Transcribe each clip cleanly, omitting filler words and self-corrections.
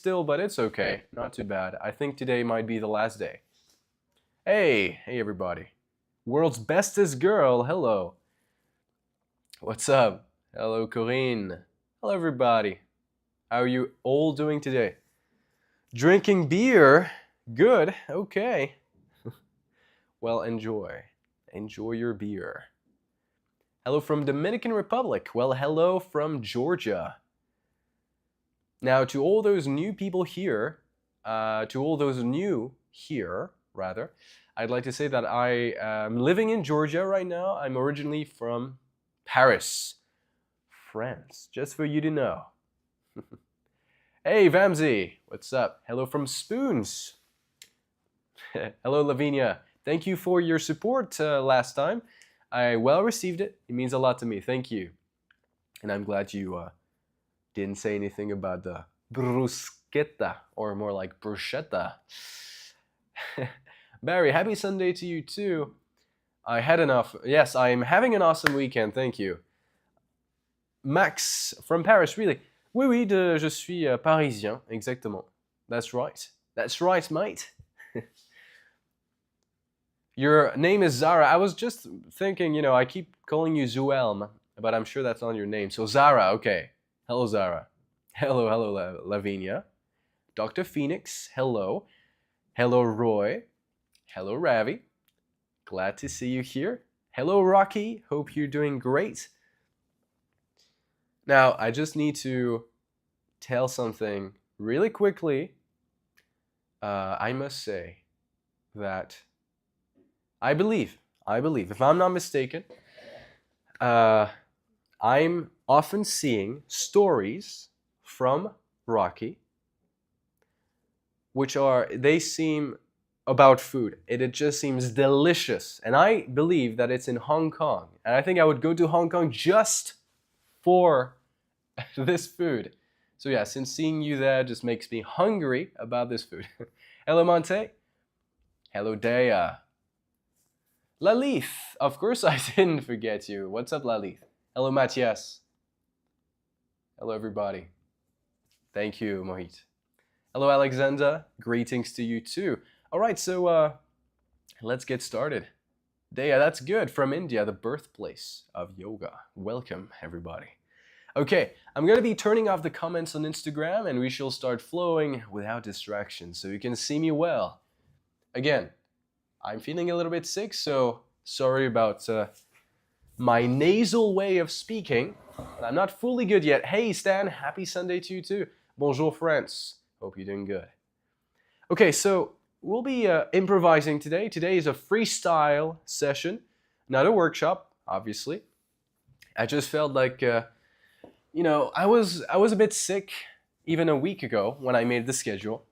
still, but it's okay. Not too bad. I think today might be the last day. Hey everybody. World's bestest girl, hello. What's up? Hello Corinne. Hello everybody. How are you all doing today? Drinking beer? Good, okay. Well, enjoy. Enjoy your beer. Hello from Dominican Republic. Well, hello from Georgia. Now, to all those new people here, I'd like to say that I am living in Georgia right now. I'm originally from Paris, France, just for you to know. Hey, Vamsi, what's up? Hello from Spoons. Hello, Lavinia. Thank you for your support last time. I well received it. It means a lot to me. Thank you. And I'm glad you didn't say anything about the bruschetta, or more like bruschetta. Barry, happy Sunday to you too. Yes, I'm having an awesome weekend, thank you. Max from Paris, really? Oui, oui, je suis parisien, exactement. That's right. That's right, mate. Your name is Zara. I was just thinking, I keep calling you Zuelm, but I'm sure that's not your name. So Zara, okay. Hello, Zara. Hello, Lavinia. Dr. Phoenix, hello. Hello, Roy. Hello, Ravi. Glad to see you here. Hello, Rocky. Hope you're doing great. Now, I just need to tell something really quickly. I must say that I believe, if I'm not mistaken, I'm often seeing stories from Rocky they seem about food. It just seems delicious. And I believe that it's in Hong Kong. And I think I would go to Hong Kong just for this food. So yeah, since seeing you there just makes me hungry about this food. Hello, Monte. Hello, Dea. Lalith. Of course I didn't forget you. What's up, Lalith? Hello, Matthias. Hello, everybody. Thank you, Mohit. Hello, Alexander. Greetings to you too. All right, so let's get started. Dea, that's good. From India, the birthplace of yoga. Welcome, everybody. Okay, I'm going to be turning off the comments on Instagram and we shall start flowing without distractions so you can see me well. Again, I'm feeling a little bit sick, so sorry about my nasal way of speaking. I'm not fully good yet. Hey, Stan, happy Sunday to you too. Bonjour, France. Hope you're doing good. Okay, so we'll be improvising today. Today is a freestyle session, not a workshop, obviously. I just felt like, I was a bit sick even a week ago when I made the schedule.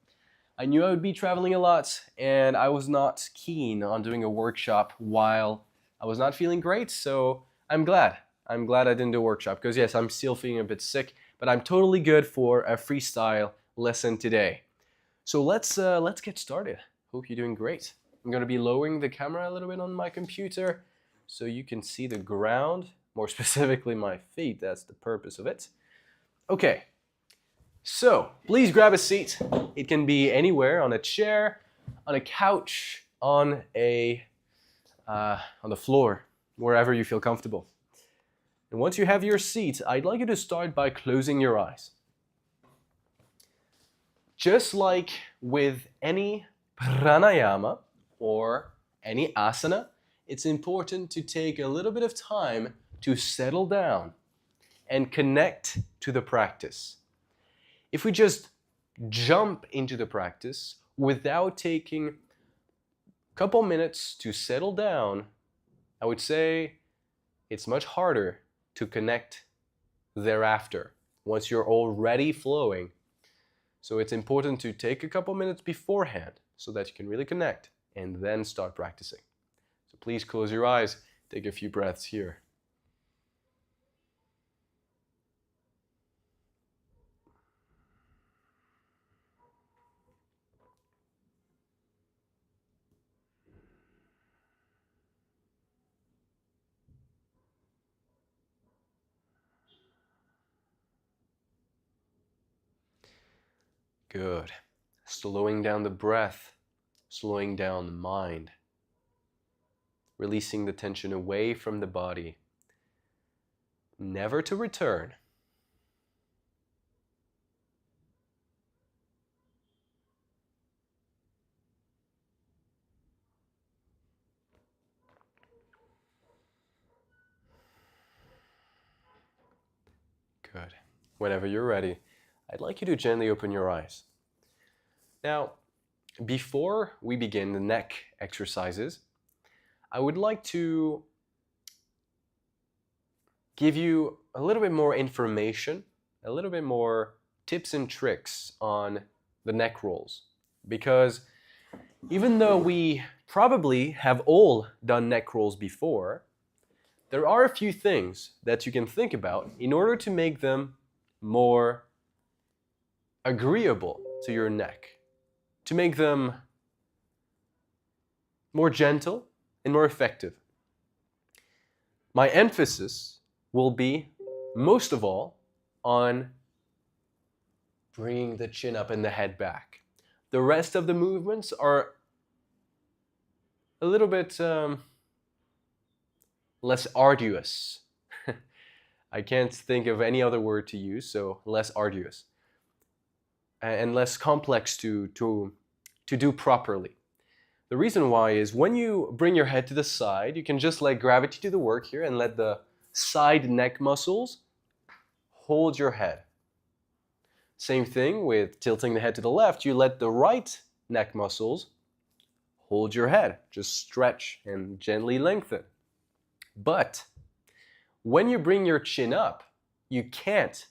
I knew I would be traveling a lot, and I was not keen on doing a workshop while I was not feeling great, so I'm glad. I'm glad I didn't do a workshop, because yes, I'm still feeling a bit sick, but I'm totally good for a freestyle lesson today. So let's get started. Hope you're doing great. I'm going to be lowering the camera a little bit on my computer so you can see the ground, more specifically my feet. That's the purpose of it. Okay. So, please grab a seat. It can be anywhere, on a chair, on a couch, on the floor, wherever you feel comfortable. And once you have your seat, I'd like you to start by closing your eyes. Just like with any pranayama or any asana, it's important to take a little bit of time to settle down and connect to the practice. If we just jump into the practice without taking a couple minutes to settle down, I would say it's much harder to connect thereafter once you're already flowing. So it's important to take a couple minutes beforehand so that you can really connect and then start practicing. So please close your eyes, take a few breaths here. Good. Slowing down the breath, slowing down the mind, releasing the tension away from the body, never to return. Good. Whenever you're ready, I'd like you to gently open your eyes. Now, before we begin the neck exercises, I would like to give you a little bit more information, a little bit more tips and tricks on the neck rolls. Because even though we probably have all done neck rolls before, there are a few things that you can think about in order to make them more agreeable to your neck, to make them more gentle and more effective. My emphasis will be, most of all, on bringing the chin up and the head back. The rest of the movements are a little bit less arduous. I can't think of any other word to use, so less arduous. And less complex to do properly. The reason why is when you bring your head to the side, you can just let gravity do the work here and let the side neck muscles hold your head. Same thing with tilting the head to the left, you let the right neck muscles hold your head. Just stretch and gently lengthen. But when you bring your chin up, you can't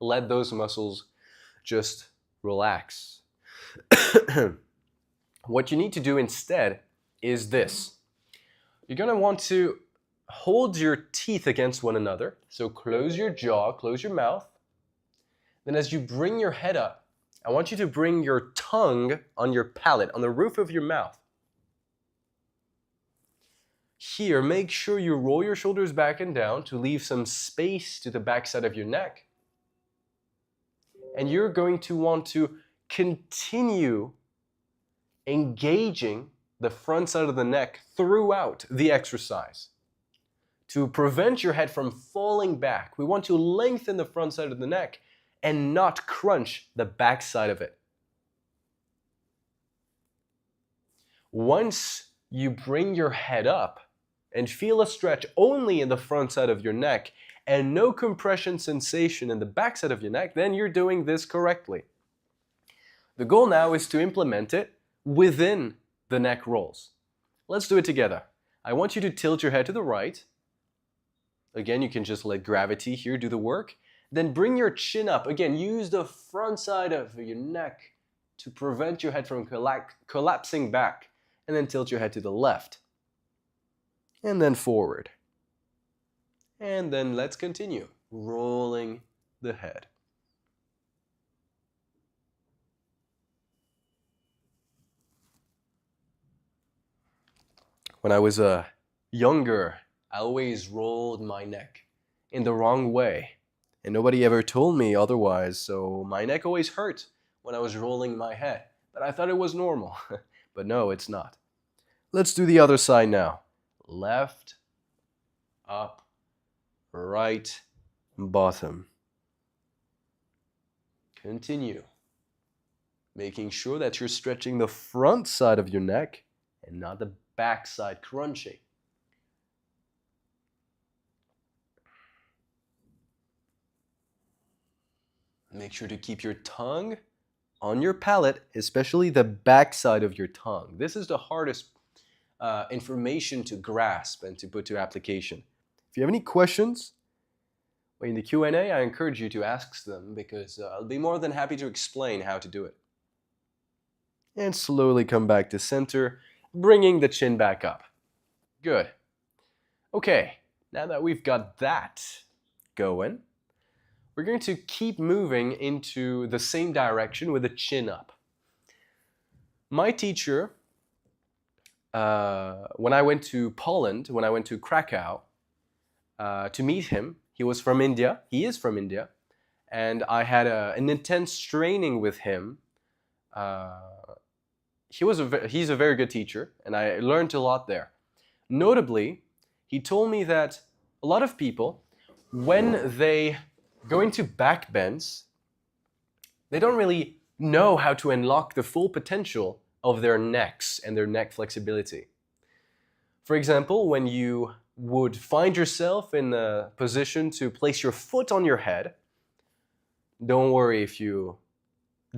let those muscles just relax. What you need to do instead is this. You're going to want to hold your teeth against one another. So close your jaw, close your mouth. Then as you bring your head up, I want you to bring your tongue on your palate, on the roof of your mouth. Here, make sure you roll your shoulders back and down to leave some space to the backside of your neck. And you're going to want to continue engaging the front side of the neck throughout the exercise. To prevent your head from falling back, we want to lengthen the front side of the neck and not crunch the back side of it. Once you bring your head up and feel a stretch only in the front side of your neck and no compression sensation in the back side of your neck, then you're doing this correctly. The goal now is to implement it within the neck rolls. Let's do it together. I want you to tilt your head to the right. Again, you can just let gravity here do the work. Then bring your chin up. Again, use the front side of your neck to prevent your head from collapsing back. And then tilt your head to the left. And then forward. And then let's continue. Rolling the head. When I was younger, I always rolled my neck in the wrong way. And nobody ever told me otherwise, so my neck always hurt when I was rolling my head. But I thought it was normal. But no, it's not. Let's do the other side now. Left, up, right, bottom. Continue. Making sure that you're stretching the front side of your neck and not the back side crunching. Make sure to keep your tongue on your palate, especially the back side of your tongue. This is the hardest information to grasp and to put to application. If you have any questions in the Q&A, I encourage you to ask them because I'll be more than happy to explain how to do it. And slowly come back to center, bringing the chin back up. Good. Okay, now that we've got that going, we're going to keep moving into the same direction with the chin up. My teacher, when I went to Poland, when I went to Krakow to meet him, he was from India, he is from India, and I had an intense training with him he's a very good teacher, and I learned a lot there. Notably, he told me that a lot of people, when they go into back bends, they don't really know how to unlock the full potential of their necks and their neck flexibility. For example, when you would find yourself in a position to place your foot on your head, don't worry if you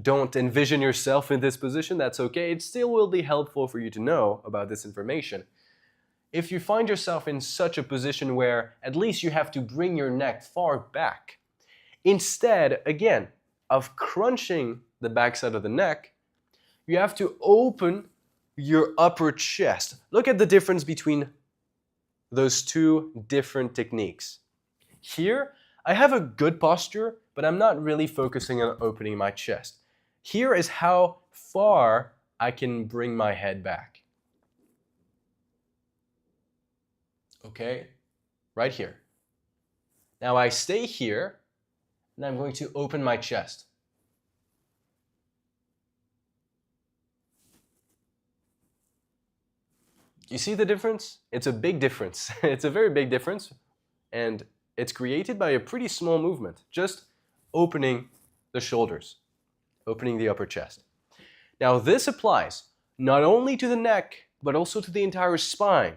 don't envision yourself in this position, that's okay. It still will be helpful for you to know about this information. If you find yourself in such a position where at least you have to bring your neck far back, instead, again, of crunching the backside of the neck, you have to open your upper chest. Look at the difference between those two different techniques. Here, I have a good posture, but I'm not really focusing on opening my chest. Here is how far I can bring my head back. Okay, right here. Now I stay here, and I'm going to open my chest. You see the difference? It's a big difference. It's a very big difference, and it's created by a pretty small movement, just opening the shoulders, opening the upper chest. Now this applies not only to the neck, but also to the entire spine.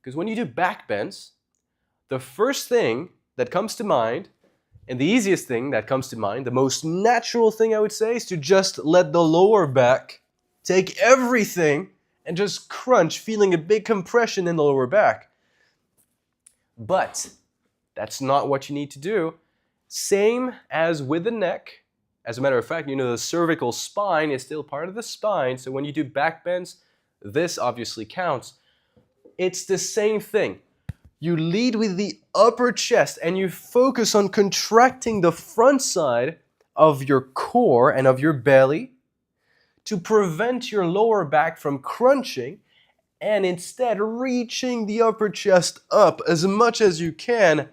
Because when you do back bends, the first thing that comes to mind, and the easiest thing that comes to mind, the most natural thing I would say, is to just let the lower back take everything and just crunch, feeling a big compression in the lower back. But that's not what you need to do. Same as with the neck. As a matter of fact, you know the cervical spine is still part of the spine, so when you do back bends, this obviously counts. It's the same thing. You lead with the upper chest and you focus on contracting the front side of your core and of your belly to prevent your lower back from crunching, and instead reaching the upper chest up as much as you can,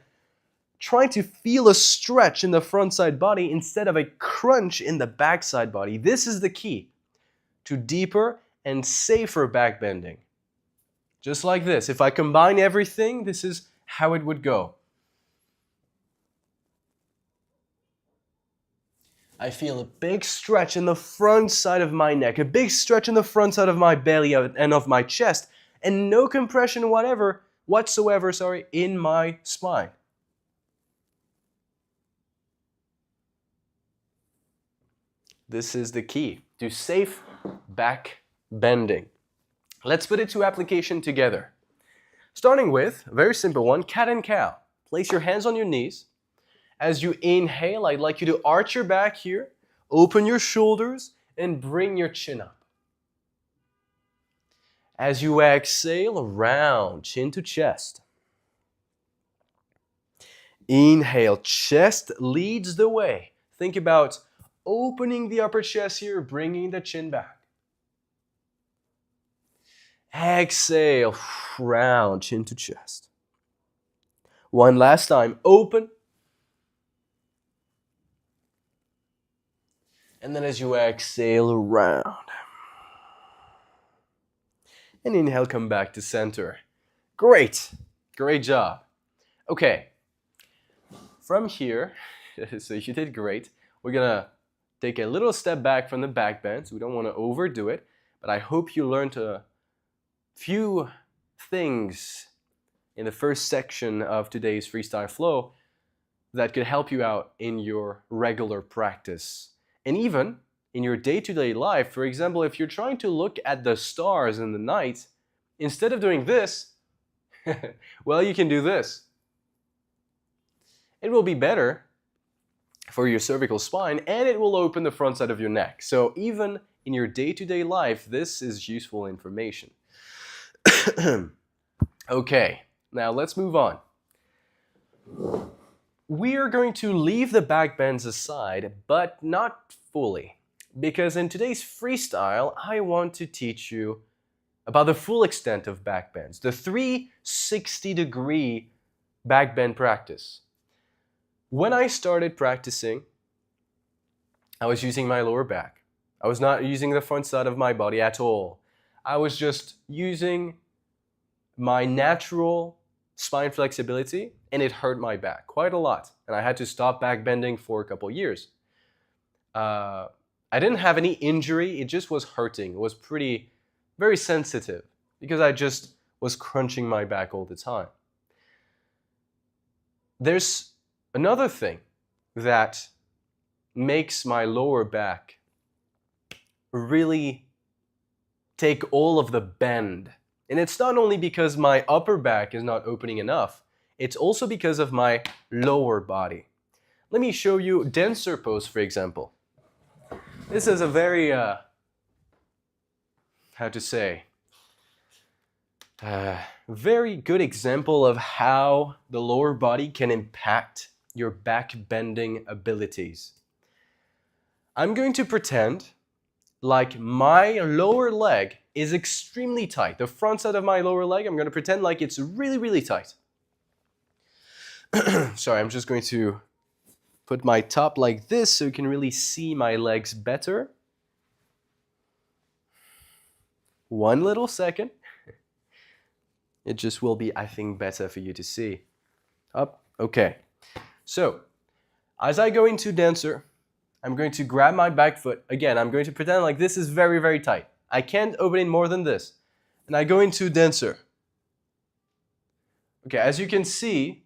trying to feel a stretch in the front side body instead of a crunch in the back side body. This is the key to deeper and safer back bending. Just like this. If I combine everything, this is how it would go. I feel a big stretch in the front side of my neck, a big stretch in the front side of my belly and of my chest, and no compression whatsoever, in my spine. This is the key to safe back bending. Let's put it to application together. Starting with a very simple one, cat and cow. Place your hands on your knees. As you inhale, I'd like you to arch your back here, open your shoulders, and bring your chin up. As you exhale, round, chin to chest. Inhale, chest leads the way. Think about opening the upper chest here, bringing the chin back. Exhale, round, chin to chest. One last time, open. And then as you exhale, round. And inhale, come back to center. Great, great job. Okay, from here, so you did great. We're gonna take a little step back from the back bend, so we don't want to overdo it, but I hope you learned a few things in the first section of today's freestyle flow that could help you out in your regular practice. And even in your day-to-day life, for example, if you're trying to look at the stars in the night, instead of doing this, well, you can do this. It will be better for your cervical spine, and it will open the front side of your neck. So even in your day-to-day life, this is useful information. Okay, now let's move on. We are going to leave the back bends aside, but not fully, because in today's freestyle, I want to teach you about the full extent of back bends, the 360-degree back bend practice. When I started practicing, I was using my lower back. I was not using the front side of my body at all. I was just using my natural spine flexibility, and it hurt my back quite a lot. And I had to stop back bending for a couple years. I didn't have any injury, it just was hurting. It was very sensitive because I just was crunching my back all the time. There's another thing that makes my lower back really take all of the bend. And it's not only because my upper back is not opening enough, it's also because of my lower body. Let me show you dancer pose, for example. This is a very, very good example of how the lower body can impact your back bending abilities. I'm going to pretend like my lower leg is extremely tight. The front side of my lower leg, I'm going to pretend like it's really, really tight. Sorry, I'm just going to put my top like this so you can really see my legs better. One little second. It just will be, I think, better for you to see. Up, okay. So, as I go into dancer, I'm going to grab my back foot. Again, I'm going to pretend like this is very, very tight. I can't open it more than this. And I go into dancer. Okay, as you can see,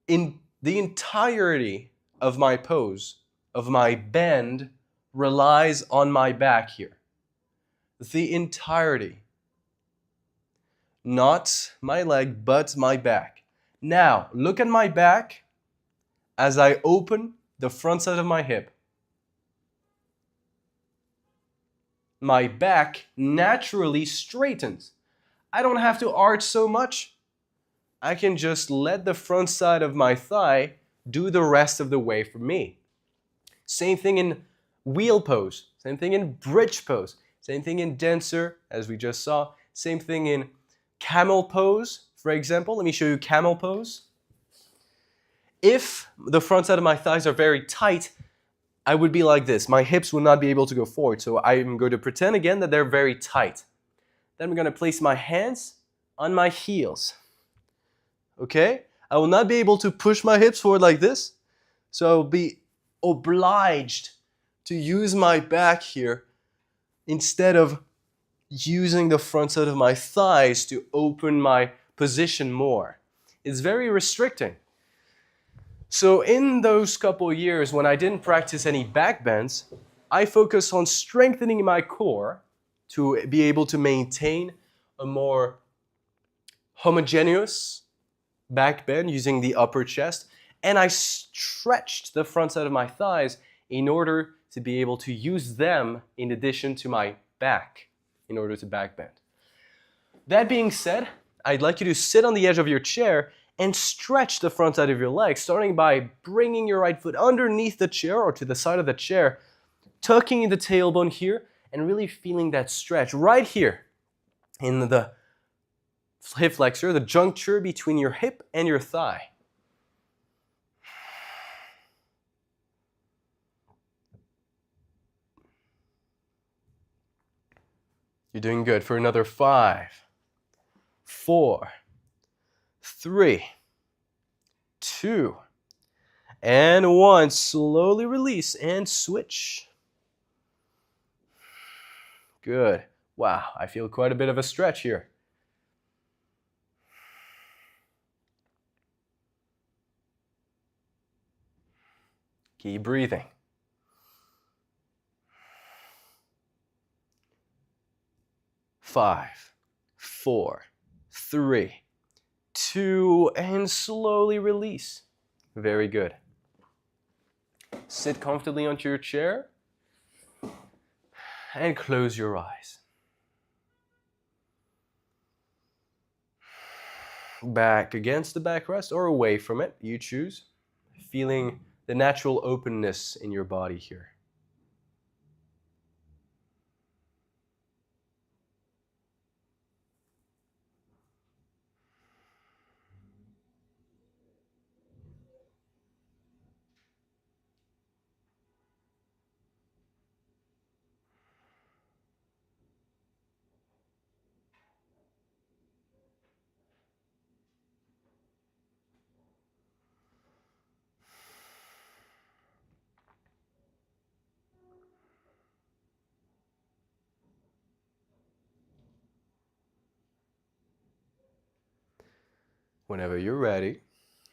in the entirety of my pose, of my bend, relies on my back here. The entirety. Not my leg, but my back. Now, look at my back as I open the front side of my hip. My back naturally straightens. I don't have to arch so much. I can just let the front side of my thigh do the rest of the way for me. Same thing in wheel pose. Same thing in bridge pose. Same thing in dancer, as we just saw. Same thing in camel pose, for example. Let me show you camel pose. If the front side of my thighs are very tight, I would be like this. My hips would not be able to go forward. So I'm going to pretend again that they're very tight. Then I'm going to place my hands on my heels. Okay? I will not be able to push my hips forward like this. So I'll be obliged to use my back here instead of using the front side of my thighs to open my position more. It's very restricting. So in those couple years when I didn't practice any back bends, I focused on strengthening my core to be able to maintain a more homogeneous back bend using the upper chest, and I stretched the front side of my thighs in order to be able to use them in addition to my back in order to back bend. That being said, I'd like you to sit on the edge of your chair and stretch the front side of your leg, starting by bringing your right foot underneath the chair or to the side of the chair, tucking in the tailbone here, and really feeling that stretch right here in the hip flexor, the juncture between your hip and your thigh. You're doing good. For another 5, 4, 3, 2, and 1. Slowly release and switch. Good. Wow, I feel quite a bit of a stretch here. Keep breathing. 5, 4, 3, 2, and slowly release. Very good. Sit comfortably onto your chair and close your eyes. Back against the backrest or away from it, you choose. Feeling the natural openness in your body here. Whenever you're ready,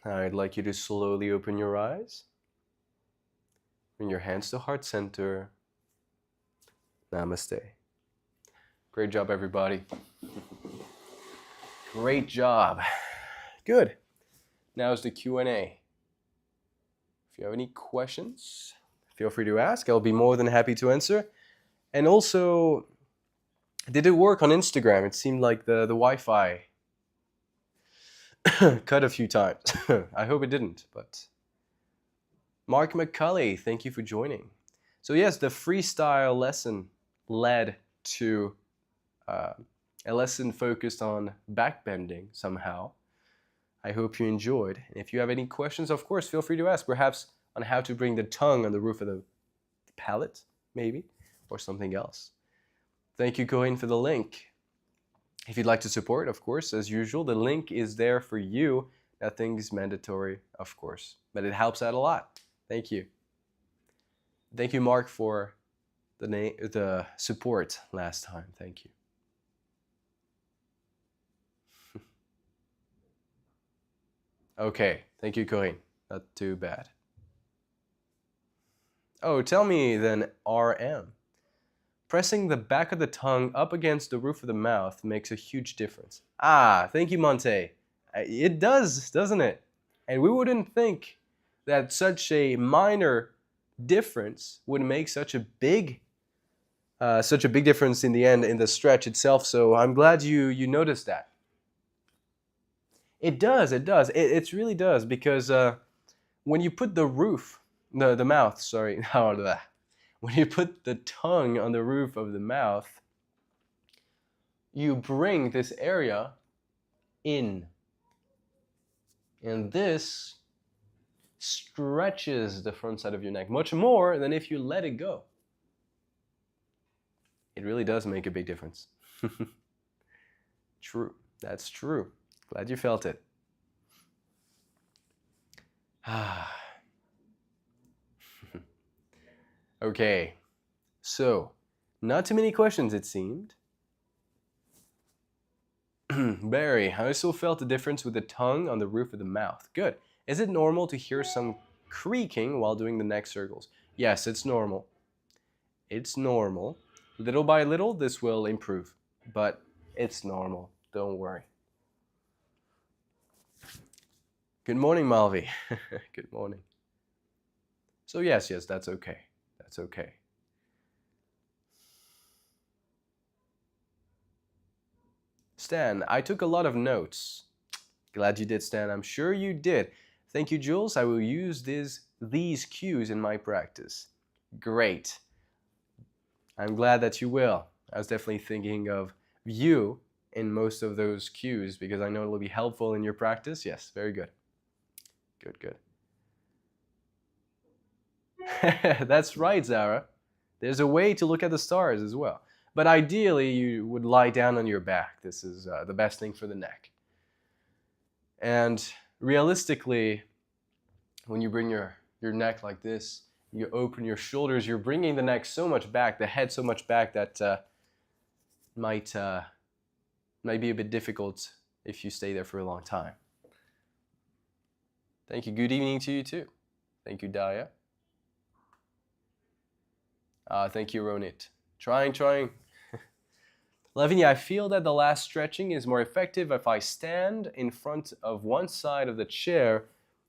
I'd like you to slowly open your eyes. Bring your hands to heart center. Namaste. Great job, everybody. Great job. Good. Now is the Q&A. If you have any questions, feel free to ask. I'll be more than happy to answer. And also, did it work on Instagram? It seemed like the Wi-Fi cut a few times. I hope it didn't, but Mark McCulley, thank you for joining. So yes, the freestyle lesson led to a lesson focused on backbending somehow. I hope you enjoyed. And if you have any questions, of course, feel free to ask. Perhaps on how to bring the tongue on the roof of the palate, maybe, or something else. Thank you, Corinne, for the link. If you'd like to support, of course, as usual, the link is there for you. Nothing is mandatory, of course, but it helps out a lot. Thank you. Thank you, Mark, for the support last time. Thank you. Okay, thank you, Corinne. Not too bad. Oh, tell me then, RM. Pressing the back of the tongue up against the roof of the mouth makes a huge difference. Ah, thank you, Monte. It does, doesn't it? And we wouldn't think that such a minor difference would make such a big difference in the end in the stretch itself. So I'm glad you noticed that. It does. It really does, because when you put the mouth, sorry, when you put the tongue on the roof of the mouth, you bring this area in. And this stretches the front side of your neck much more than if you let it go. It really does make a big difference. True. That's true. Glad you felt it. Okay, so not too many questions, it seemed. Barry, I also felt the difference with the tongue on the roof of the mouth. Good. Is it normal to hear some creaking while doing the neck circles? Yes, it's normal. It's normal. Little by little, this will improve, but it's normal. Don't worry. Good morning, Malvi. Good morning. So yes, that's okay. That's okay. Stan, I took a lot of notes. Glad you did, Stan. I'm sure you did. Thank you, Jules. I will use these cues in my practice. Great. I'm glad that you will. I was definitely thinking of you in most of those cues because I know it will be helpful in your practice. Yes, very good. Good. That's right, Zara. There's a way to look at the stars as well. But ideally, you would lie down on your back. This is the best thing for the neck. And realistically, when you bring your neck like this, you open your shoulders, you're bringing the neck so much back, the head so much back that might be a bit difficult if you stay there for a long time. Thank you. Good evening to you too. Thank you, Daya. Thank you, Ronit. Trying. Lavinia, I feel that the last stretching is more effective if I stand in front of one side of the chair,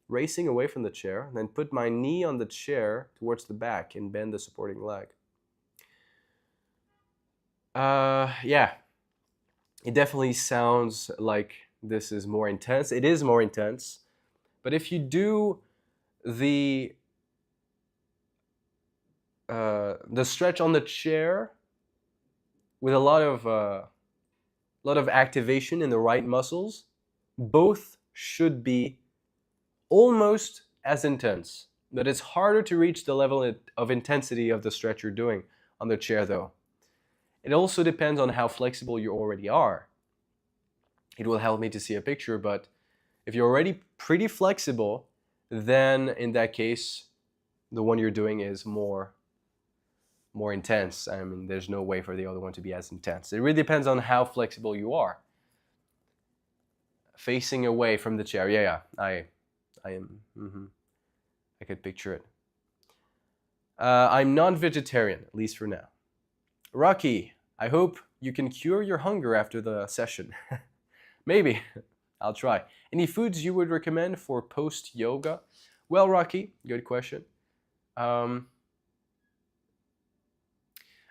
racing away from the chair, then put my knee on the chair towards the back and bend the supporting leg. Yeah. It definitely sounds like this is more intense. It is more intense. But if you do the stretch on the chair with a lot of activation in the right muscles, both should be almost as intense. But it's harder to reach the level of intensity of the stretch you're doing on the chair though. It also depends on how flexible you already are. It will help me to see a picture, but if you're already pretty flexible, then in that case, the one you're doing is more intense. I mean, there's no way for the other one to be as intense. It really depends on how flexible you are. facing away from the chair. Yeah, I am. I could picture it. I'm non-vegetarian, at least for now. Rocky, I hope you can cure your hunger after the session. Maybe. I'll try. Any foods you would recommend for post-yoga? Well, Rocky, good question. I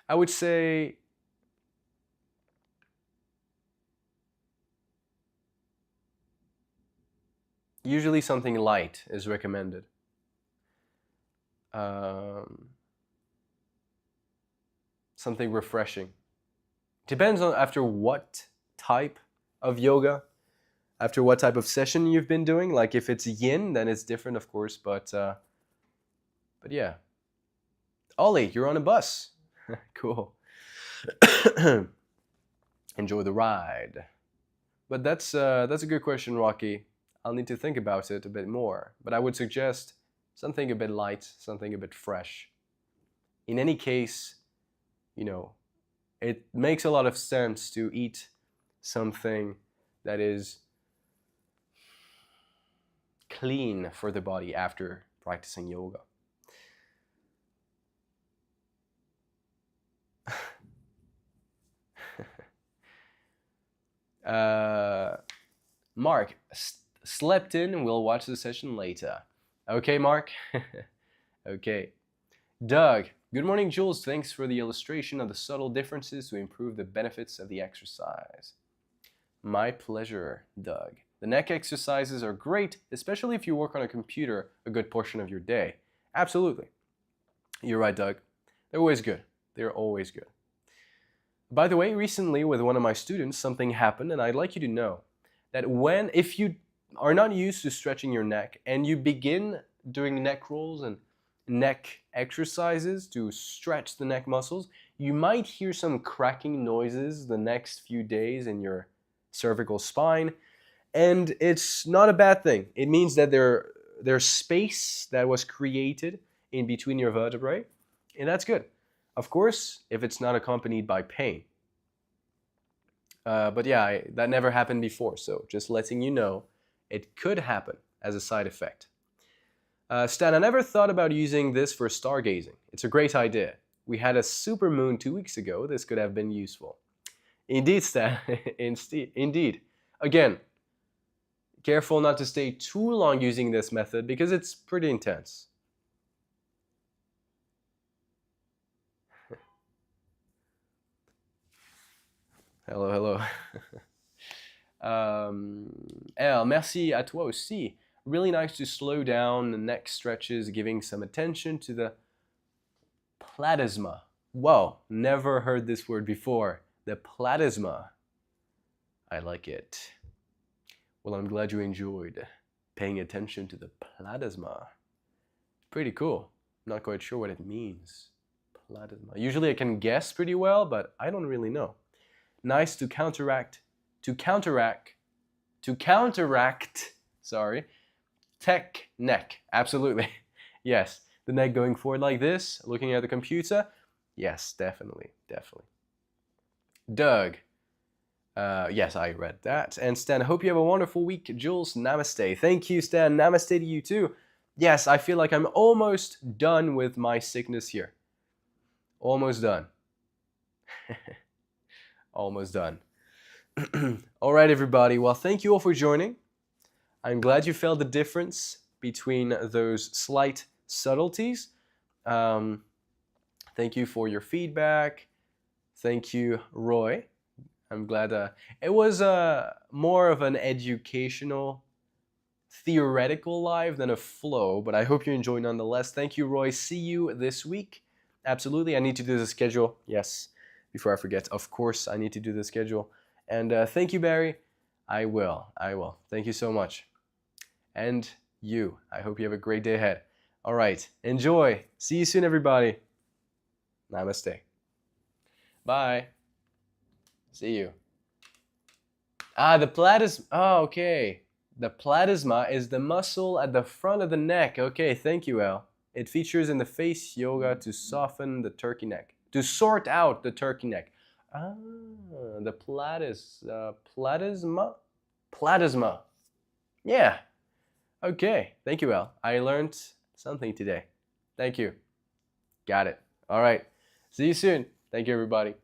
would say usually something light is recommended. Something refreshing. Depends on after what type of yoga, after what type of session you've been doing. Like if it's yin, then it's different, of course. But yeah. Ollie, you're on a bus. Cool. Enjoy the ride. But that's a good question, Rocky. I'll need to think about it a bit more. But I would suggest something a bit light, something a bit fresh. In any case, you know, it makes a lot of sense to eat something that is clean for the body after practicing yoga. Mark, slept in, we'll watch the session later. Okay, Mark? Okay. Doug, good morning, Jules. Thanks for the illustration of the subtle differences to improve the benefits of the exercise. My pleasure, Doug. The neck exercises are great, especially if you work on a computer a good portion of your day. Absolutely. You're right, Doug. They're always good. They're always good. By the way, recently with one of my students, something happened, and I'd like you to know that if you are not used to stretching your neck and you begin doing neck rolls and neck exercises to stretch the neck muscles, you might hear some cracking noises the next few days in your cervical spine, and it's not a bad thing. It means that there's space that was created in between your vertebrae, and that's good. Of course, if it's not accompanied by pain. But yeah, that never happened before, so just letting you know, it could happen as a side effect. Stan, I never thought about using this for stargazing. It's a great idea. We had a supermoon 2 weeks ago. This could have been useful. Indeed, Stan. Indeed. Again, careful not to stay too long using this method because it's pretty intense. Hello. Elle, merci à toi aussi. Really nice to slow down the neck stretches, giving some attention to the platysma. Whoa, never heard this word before. The platysma. I like it. Well, I'm glad you enjoyed paying attention to the platysma. Pretty cool. Not quite sure what it means. Platysma. Usually I can guess pretty well, but I don't really know. Nice to counteract, sorry, tech neck. Absolutely. Yes, the neck going forward like this, looking at the computer. Yes, definitely. Doug, yes, I read that. And Stan, I hope you have a wonderful week. Jules, namaste. Thank you, Stan. Namaste to you too. Yes, I feel like I'm almost done with my sickness here. Almost done. Almost done. All right, everybody. Well, thank you all for joining. I'm glad you felt the difference between those slight subtleties. Thank you for your feedback. Thank you, Roy. I'm glad it was more of an educational, theoretical live than a flow, but I hope you enjoy nonetheless. Thank you, Roy. See you this week. Absolutely. I need to do the schedule. Yes. Before I forget, of course, I need to do the schedule. And thank you, Barry. I will. Thank you so much. And you. I hope you have a great day ahead. All right. Enjoy. See you soon, everybody. Namaste. Bye. See you. The platysma. Oh, okay. The platysma is the muscle at the front of the neck. Okay, thank you, El. It features in the face yoga to soften the turkey neck. To sort out the turkey neck. The platysma? Plasma. Yeah. Okay. Thank you, Al. I learned something today. Thank you. Got it. All right. See you soon. Thank you, everybody.